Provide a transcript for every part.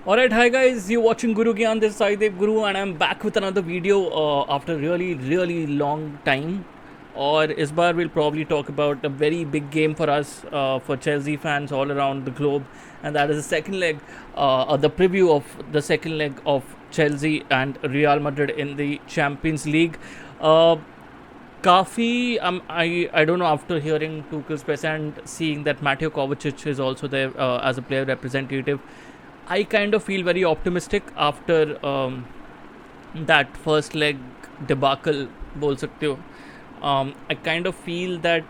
Alright, hi guys, you're watching Guru Gyan, this is Saidev Guru, and I'm back with another video after really long time. और इस बार we'll probably talk about a very big game for us, for Chelsea fans all around the globe, and that is the second leg, the preview of the second leg of Chelsea and Real Madrid in the Champions League. काफ़ी I don't know, after hearing Tuchel's press and seeing that Mateo Kovacic is also there as a player representative, I kind of feel very optimistic after that first leg debacle बोल सकते हो. I kind of feel that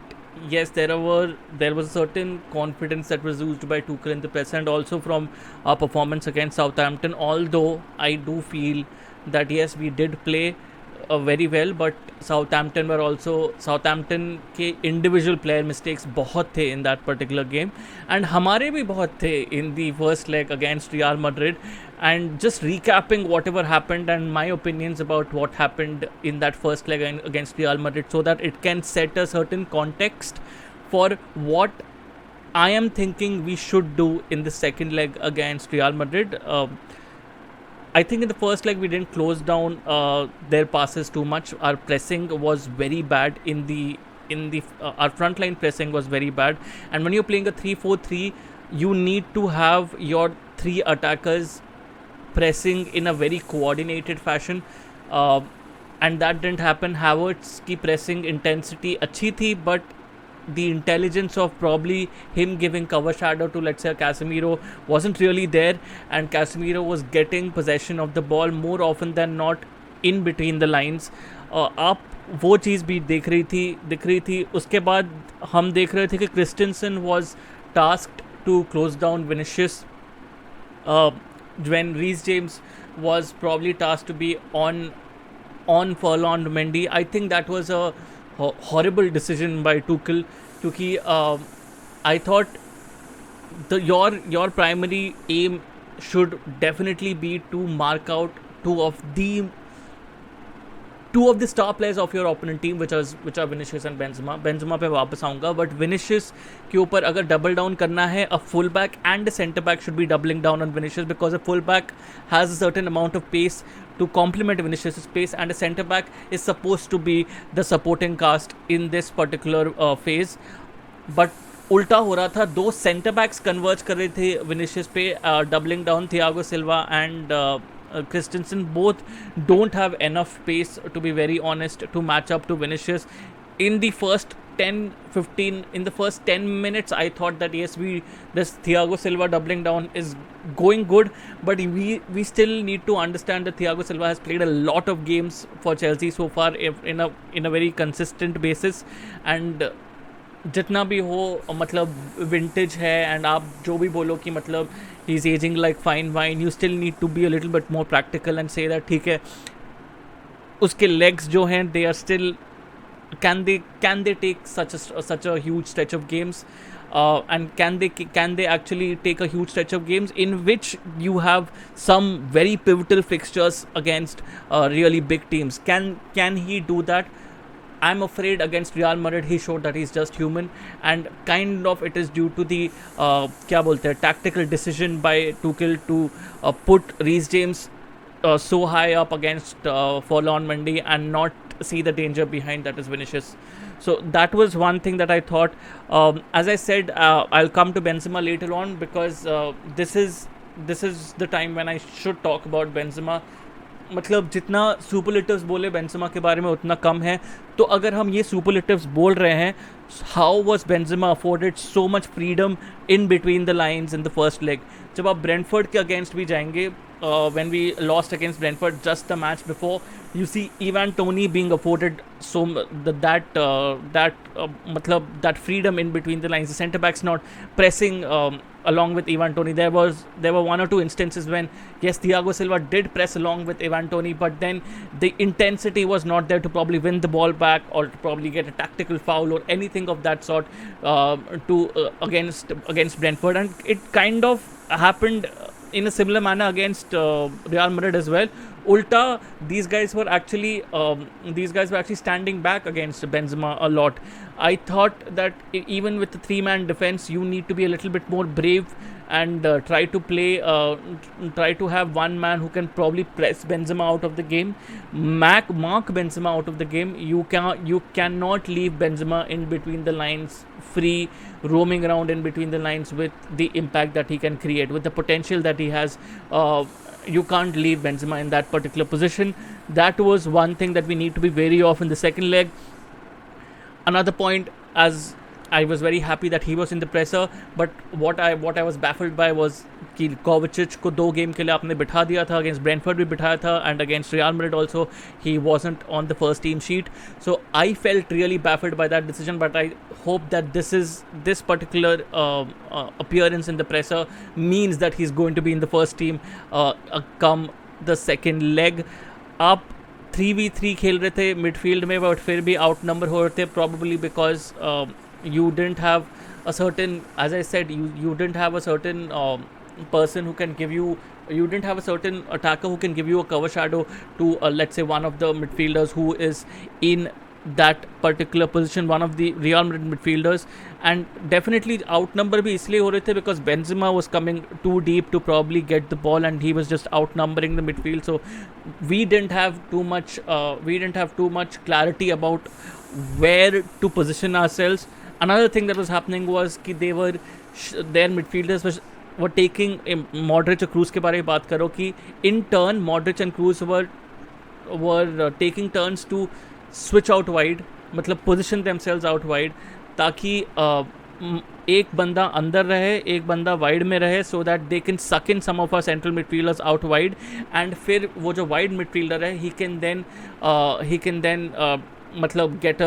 yes, there was a certain confidence that was used by Tuchel in the press and also from our performance against Southampton. Although I do feel that yes, we did play very well, but Southampton के individual player mistakes बहुत थे in that particular game, and हमारे भी बहुत थे in the first leg against Real Madrid. And just recapping whatever happened and my opinions about what happened in that first leg against Real Madrid, so that it can set a certain context for what I am thinking we should do in the second leg against Real Madrid. I think in the first leg we didn't close down their passes too much. Our pressing was very bad our frontline pressing was very bad. And when you're playing a 3-4-3, you need to have your three attackers pressing in a very coordinated fashion, and that didn't happen. Havertz की pressing intensity अच्छी थी, but the intelligence of probably him giving cover shadow to, let's say, Casemiro wasn't really there, and Casemiro was getting possession of the ball more often than not in between the lines. आप वो चीज़ भी दिख रही थी. उसके बाद हम देख रहे थे कि Christensen was tasked to close down Vinicius, when Reece James was probably tasked to be on Furlong Mendy. I think that was a horrible decision by Tuchel, क्योंकि I thought your primary aim should definitely be to mark out two of the star players of your opponent team, which are Vinicius and Benzema पे वापस आऊँगा, but Vinicius के ऊपर अगर double down करना है, a full back and a centre back should be doubling down on Vinicius, because a full back has a certain amount of pace to complement Vinicius' pace, and a centre back is supposed to be the supporting cast in this particular phase. But उल्टा हो रहा था, दो centre backs converge कर रहे थे Vinicius पे, doubling down. Thiago Silva and Christensen both don't have enough pace, to be very honest, to match up to Vinicius. In the first 10 minutes, I thought that yes, this Thiago Silva doubling down is going good, but we still need to understand that Thiago Silva has played a lot of games for Chelsea so far in a very consistent basis, and जितना भी हो मतलब vintage है, and आप जो भी बोलो कि मतलब he is ageing like fine wine, you still need to be a little bit more practical and say that ठीक है, उसके लेग्स जो हैं they are still, can they take such a huge stretch of games, and can they actually take a huge stretch of games in which you have some very pivotal fixtures against really big teams? Can he do that? I'm afraid against Real Madrid he showed that he's just human, and kind of it is due to the क्या बोलते हैं, tactical decision by Tuchel to put Reece James so high up against Furlong Mendy and not see the danger behind, that is Vinicius. So that was one thing that I thought. As I said, I'll come to Benzema later on, because this is the time when I should talk about Benzema. मतलब जितना superlatives बोले Benzema के बारे में उतना कम है. तो अगर हम ये सुपरलेटिव्स बोल रहे हैं, how was Benzema afforded so much freedom in between the lines in the first leg? जब आप ब्रेंटफोर्ड के अगेंस्ट भी जाएंगे, when we lost against Brentford just the match before, you see Ivan Toney being afforded that freedom in between the lines. The centre backs not pressing along with Ivan Toney. There were one or two instances when yes, Thiago Silva did press along with Ivan Toney, but then the intensity was not there to probably win the ball back or to probably get a tactical foul or anything of that sort against Brentford. And it kind of happened in a similar manner against Real Madrid as well. Ulta, these guys were actually standing back against Benzema a lot. I thought that even with the three-man defense, you need to be a little bit more brave and try to have one man who can probably press Benzema out of the game, mark Benzema out of the game. You cannot leave Benzema in between the lines free, roaming around in between the lines with the impact that he can create, with the potential that he has. You can't leave Benzema in that particular position. That was one thing that we need to be wary of in the second leg. Another point, as I was very happy that he was in the presser, but what I was baffled by was कि Kovacic को 2 game के लिए आपने बिठा दिया था, against Brentford भी बिठाया था, and against Real Madrid also he wasn't on the first team sheet. So I felt really baffled by that decision, but I hope that this particular appearance in the presser means that he's going to be in the first team come the second leg. आप 3v3 खेल रहे थे midfield में, but फिर भी out number हो रहे थे, probably because you didn't have a certain, as I said, you didn't have a certain person who can give you didn't have a certain attacker who can give you a cover shadow to let's say one of the midfielders who is in that particular position, one of the Real Madrid midfielders. And definitely outnumber bhi isliye ho rahe the because Benzema was coming too deep to probably get the ball, and he was just outnumbering the midfield. So we didn't have too much clarity about where to position ourselves. Another thing that was happening was कि their midfielders were taking Modric और Kroos के बारे में बात करो कि in turn Modric and Kroos were taking turns to switch out wide, मतलब position themselves out wide, ताकि एक बंदा अंदर रहे, एक बंदा वाइड में रहे, so that they can suck in some of our central midfielders out wide, and फिर वो जो wide midfielder है he can then मतलब get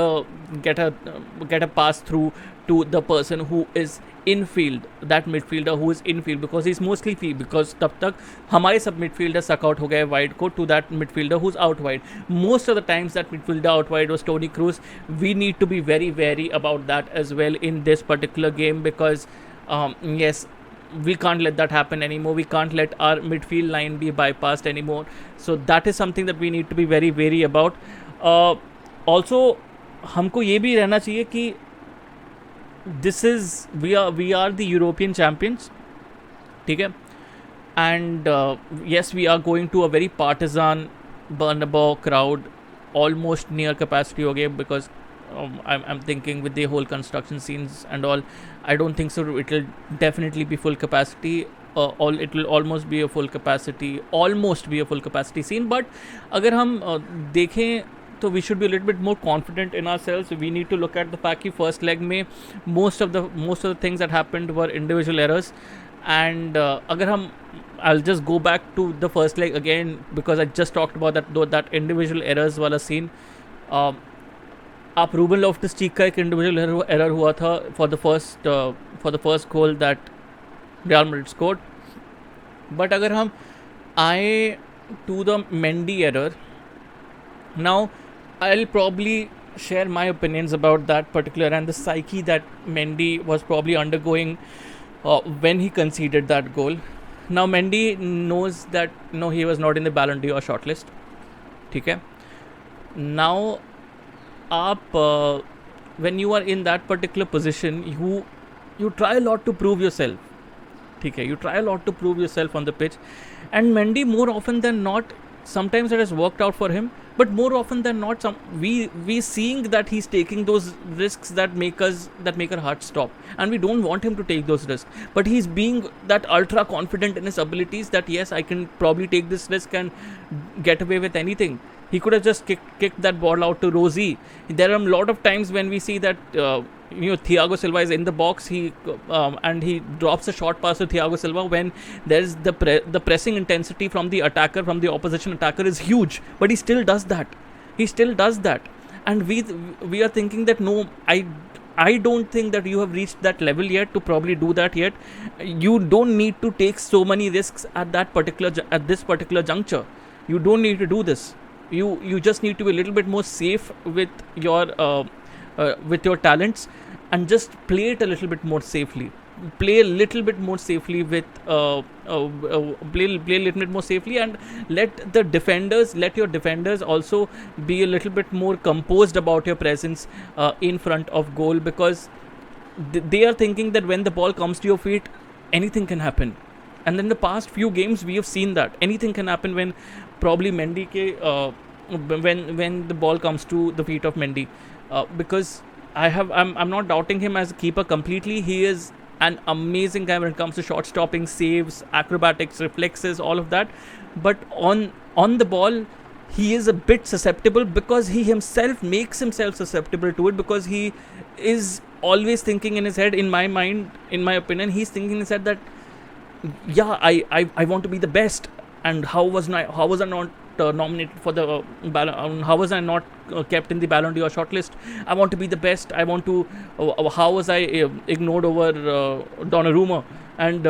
a pass through to the person who is infield, that midfielder who is infield, because he's mostly free, because तब तक हमारे सब midfielder suck out हो गए wide को to that midfielder who's out wide. Most of the times that midfielder out wide was Toni Kroos. We need to be very wary about that as well in this particular game, because yes, we can't let that happen anymore. We can't let our midfield line be bypassed anymore. So that is something that we need to be very wary about. Also हमको ये भी रहना चाहिए कि we are the European champions, ठीक है, and yes, we are going to a very partisan Bernabeu crowd, almost near capacity हो गए, because I'm thinking with the whole construction scenes and all, I don't think so it will definitely be full capacity. It will almost be a full capacity scene. But अगर हम देखें तो we should be a little bit more confident in ourselves. We need to look at the fact कि first leg में most of the things that happened were individual errors, and अगर हम I'll just go back to the first leg again, because I just talked about that individual errors वाला scene. आप Ruben लॉफ्टस-चीक का एक individual error हुआ था for the first goal that Real Madrid scored. But अगर हम आए to the Mendy error, now I'll probably share my opinions about that particular and the psyche that Mendy was probably undergoing when he conceded that goal. Now Mendy knows that no, he was not in the Ballon d'Or shortlist. ठीक है. Now आप when you are in that particular position, you try a lot to prove yourself. ठीक है, you try a lot to prove yourself on the pitch, and Mendy more often than not, sometimes it has worked out for him, but more often than not, we seeing that he's taking those risks that make our heart stop, and we don't want him to take those risks. But he's being that ultra confident in his abilities that yes, I can probably take this risk and get away with anything. He could have just kicked that ball out to Rosie. There are a lot of times when we see that Thiago Silva is in the box, and he drops a short pass to Thiago Silva when there's the pressing intensity from the attacker, from the opposition attacker is huge, but he still does that. And we are thinking that no, I don't think that you have reached that level yet to probably do that yet. You don't need to take so many risks at this particular juncture. You don't need to do this. You just need to be a little bit more safe with your talents, and just play it a little bit more safely. Play a little bit more safely with play a little bit more safely, and let your defenders also be a little bit more composed about your presence in front of goal, because they are thinking that when the ball comes to your feet, anything can happen. And then the past few games we have seen that anything can happen when probably Mendy when the ball comes to the feet of Mendy, because I'm not doubting him as a keeper completely. He is an amazing guy when it comes to shot stopping, saves, acrobatics, reflexes, all of that. But on the ball, he is a bit susceptible because he himself makes himself susceptible to it, because he is always thinking in his head, in my mind, in my opinion, he's thinking in his head that yeah, I want to be the best, and how was I not nominated for the how was I not kept in the Ballon d'Or shortlist? I want to be the best. I want to. How was I ignored over Donnarumma? And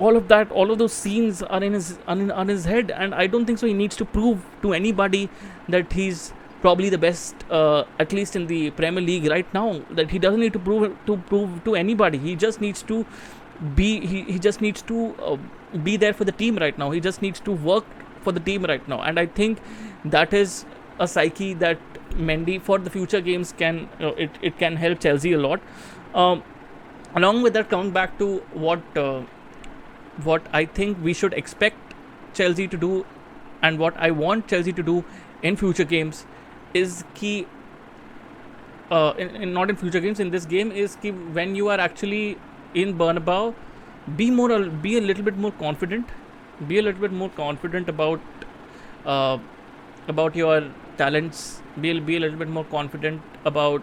all of that, all of those scenes are in his head, and I don't think so. He needs to prove to anybody that he's probably the best, at least in the Premier League right now. That he doesn't need to prove to anybody. He just needs to he just needs to be there for the team right now. He just needs to work for the team right now, and I think that is a psyche that Mendy for the future games can it can help Chelsea a lot. Along with that, coming back to what I think we should expect Chelsea to do, and what I want Chelsea to do in future games is key. Not in future games, in this game is key. When you are actually in Bernabeu, be a little bit more confident. Be a little bit more confident about your talents. Be a little bit more confident about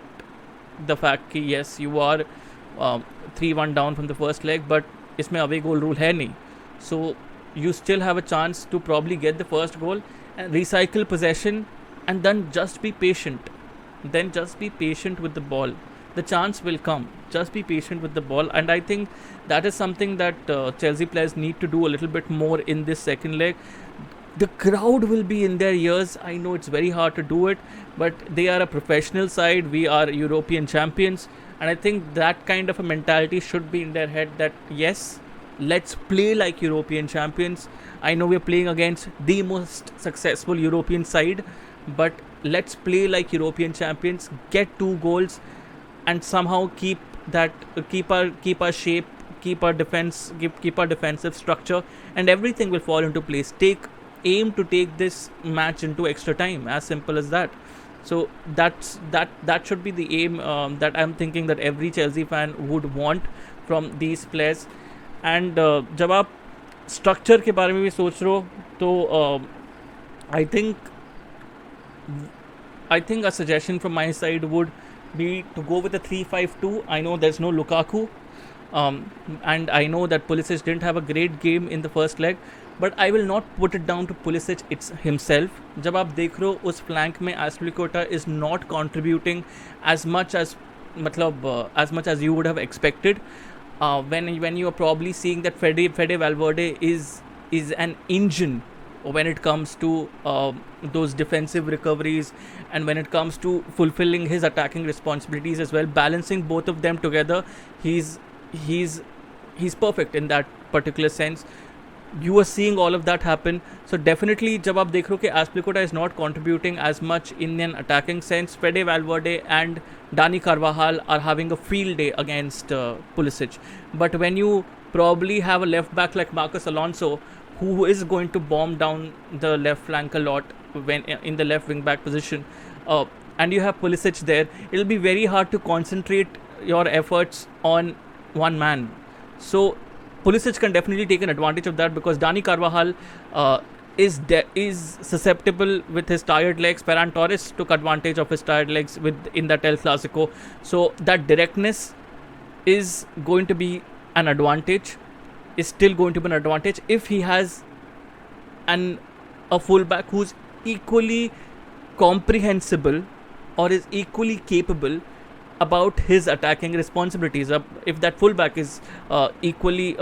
the fact that yes, you are 3-1 down from the first leg, but इसमें away goal rule है नहीं. So you still have a chance to probably get the first goal and recycle possession, and then just be patient. Then just be patient with the ball. The chance will come. Just be patient with the ball, and I think that is something that Chelsea players need to do a little bit more in this second leg. The crowd will be in their ears. I know it's very hard to do it, but they are a professional side. We are European champions, and I think that kind of a mentality should be in their head that yes, let's play like European champions. I know we're playing against the most successful European side, but let's play like European champions, get 2 goals, and somehow keep our shape, keep our defensive structure, and everything will fall into place. Aim to take this match into extra time, as simple as that. So that should be the aim that I'm thinking that every Chelsea fan would want from these players. And जब आप structure के बारे में भी सोच रहे हो तो I think a suggestion from my side would be to go with a 3-5-2. I know there's no Lukaku, and I know that Pulisic didn't have a great game in the first leg, but I will not put it down to Pulisic himself. जब आप देख रहे हो उस flank में Azpilicueta is not contributing as much as you would have expected. When you are probably seeing that Fede Valverde is an engine when it comes to those defensive recoveries, and when it comes to fulfilling his attacking responsibilities as well, balancing both of them together, he's perfect in that particular sense. You are seeing all of that happen. So definitely जब आप देख रहे हो कि Azpilicueta is not contributing as much in an attacking sense, Fede Valverde and Dani Carvajal are having a field day against Pulisic. But when you probably have a left back like Marcos Alonso, who is going to bomb down the left flank a lot when in the left wing back position, and you have Pulisic there, it'll be very hard to concentrate your efforts on one man. So Pulisic can definitely take an advantage of that, because Dani Carvajal is susceptible with his tired legs. Ferran Torres took advantage of his tired legs in that El Clasico. So that directness is going to be an advantage, is still going to be an advantage if he has a fullback who's equally comprehensible or is equally capable about his attacking responsibilities. If that fullback is equally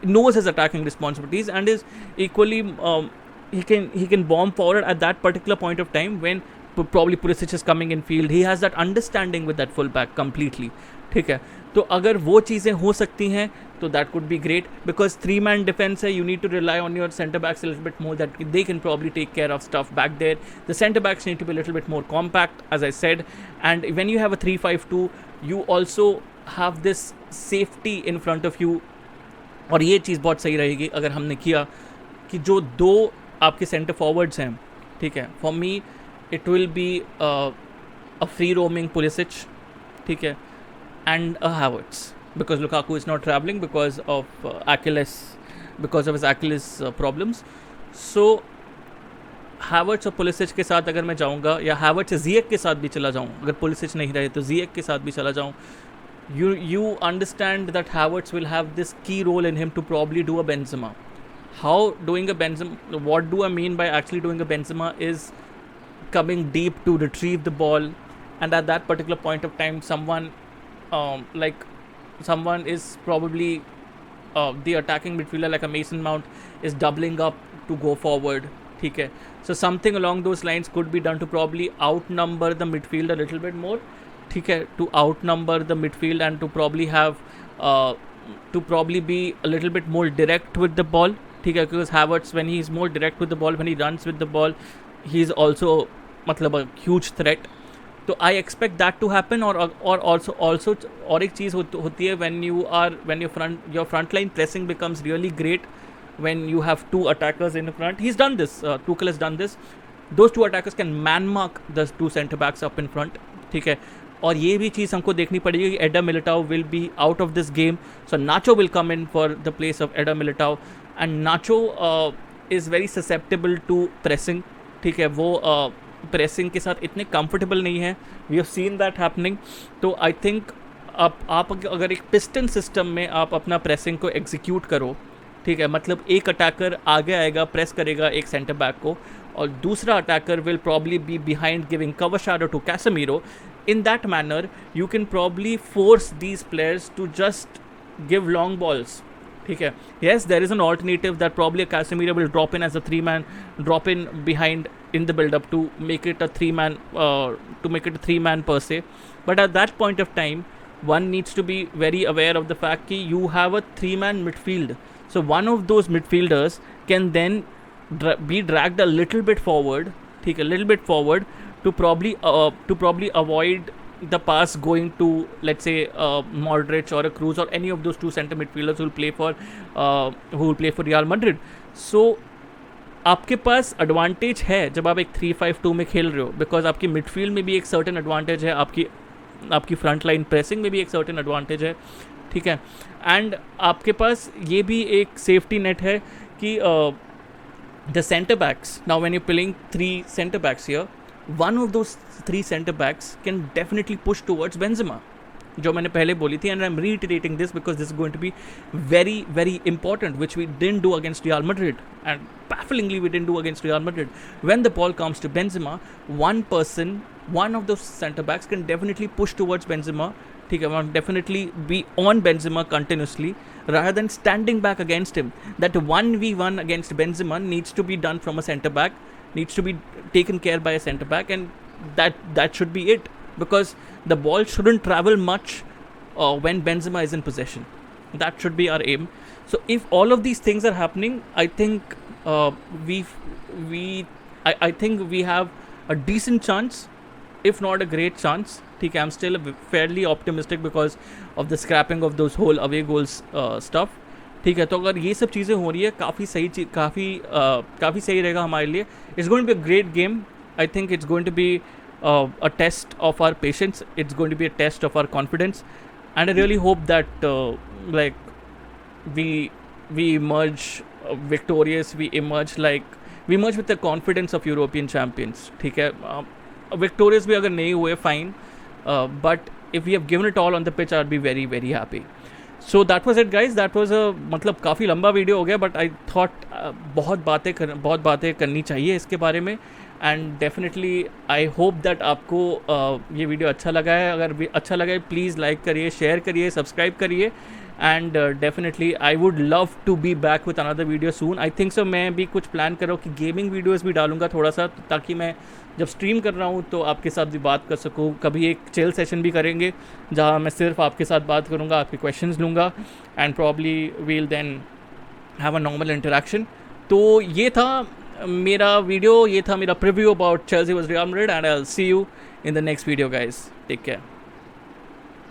knows his attacking responsibilities and is equally he can bomb forward at that particular point of time when probably Pulisic is coming in field. He has that understanding with that fullback completely. ठीक है, तो अगर वो चीज़ें हो सकती हैं तो that could be great, because 3-man defense है, you need to rely on your centre backs a little bit more, that they can probably take care of stuff back there. The centre backs need to be a little bit more compact, as I said, and when you have a 3-5-2, you also have this safety in front of you, और ये चीज़ बहुत सही रहेगी अगर हमने किया कि जो दो आपके सेंटर फॉरवर्ड्स हैं, ठीक है, for me it will be a free roaming Pulisic, ठीक है, and a Havertz, because Lukaku is not traveling because of his Achilles problems. So Havertz और Pulisic के साथ अगर मैं जाऊँगा, या Havertz Ziyech के साथ भी चला जाऊँ, अगर Pulisic नहीं रहे तो Ziyech के साथ भी चला जाऊँ, you understand that Havertz will have this key role in him to probably do a Benzema. What do I mean by actually doing a Benzema is coming deep to retrieve the ball, and at that particular point of time someone is probably the attacking midfielder like a Mason Mount is doubling up to go forward, ठीक है, so something along those lines could be done to probably outnumber the midfield a little bit more, ठीक है, to outnumber the midfield and to probably have to probably be a little bit more direct with the ball, ठीक है, because Havertz, when he is more direct with the ball, when he runs with the ball, he is also मतलब a huge threat. तो I expect that to happen, और also और एक चीज़ होती है when your front line pressing becomes really great when you have two attackers in the front. He's done this, Tuchel has done this. Those two attackers can man mark the two centre backs up in front, ठीक है, और ये भी चीज़ हमको देखनी पड़ेगी कि Eder Militao will be out of this game, so Nacho will come in for the place of Eder Militao, and Nacho is very susceptible to pressing, ठीक है, वो प्रेसिंग के साथ इतने कंफर्टेबल नहीं है, we have seen that happening. तो I think आप अगर एक पिस्टन सिस्टम में आप अपना प्रेसिंग को एग्जीक्यूट करो, ठीक है, मतलब एक अटैकर आगे आएगा, प्रेस करेगा एक सेंटर बैक को, और दूसरा attacker will probably be behind giving cover shadow to Casemiro. In that manner you can probably force these players to just give long balls, ठीक है. Yes, there is an alternative that probably Casemiro will drop in as a drop in behind in the build up to make it a three man per se. But at that point of time, one needs to be very aware of the fact that you have a 3-man midfield. So one of those midfielders can then be dragged a little bit forward, ठीक है, little bit forward to probably avoid the pass going to, let's say, Modric or a Cruz or any of those two center midfielders who will play for Real Madrid. So आपके पास advantage है जब आप एक 3-5-2 में खेल रहे हो, because आपकी मिडफील्ड में भी एक सर्टेन एडवांटेज है, आपकी फ्रंट लाइन प्रेसिंग में भी एक सर्टेन एडवांटेज है, ठीक है, एंड आपके पास ये भी एक सेफ्टी नेट है कि the centre backs, now when you playing 3 centre backs here, one of those 3 center backs can definitely push towards Benzema, जो मैंने पहले बोली थी, and I'm reiterating this because this is going to be very very important, which we didn't do against Real Madrid, and bafflingly we didn't do against Real Madrid. When the ball comes to Benzema, one of those center backs can definitely push towards Benzema, ठीक है, definitely be on Benzema continuously rather than standing back against him. That 1v1 against Benzema needs to be done from a center back, needs to be taken care by a centre back, and that should be it, because the ball shouldn't travel much when Benzema is in possession. That should be our aim. So if all of these things are happening, I think I think we have a decent chance, if not a great chance, ठीक है. I'm still fairly optimistic because of the scrapping of those whole away goals stuff, ठीक है. तो अगर ये सब चीज़ें हो रही है, काफ़ी सही रहेगा हमारे लिए. It's going to be a great game. I think it's going to be a test of our patience, it's going to be a test of our confidence, and I really hope that like we emerge victorious, we emerge with the confidence of European champions, ठीक है. Victorious भी अगर नहीं हुए, fine, but if we have given it all on the pitch, I'd be very very happy. So that was it guys, that was a मतलब काफ़ी लंबा video हो गया, बट आई थॉट बहुत बातें करनी चाहिए इसके बारे में, and definitely I hope that आपको ये वीडियो अच्छा लगा है. अगर अच्छा लगा है प्लीज़ लाइक करिए, शेयर करिए, सब्सक्राइब करिए, and definitely I would love to be back with another video soon. I think so मैं भी कुछ प्लान कर रहा हूँ कि गेमिंग वीडियोज़ भी डालूंगा थोड़ा सा, ताकि मैं जब स्ट्रीम कर रहा हूँ तो आपके साथ भी बात कर सकूँ. कभी एक चिल सेशन भी करेंगे जहाँ मैं सिर्फ आपके साथ बात करूँगा, आपके क्वेश्चंस लूँगा, and probably we'll then have a normal interaction. तो ये था मेरा वीडियो, ये था मेरा preview about Chelsea versus Real Madrid, and I will see you in the next video guys. Take care.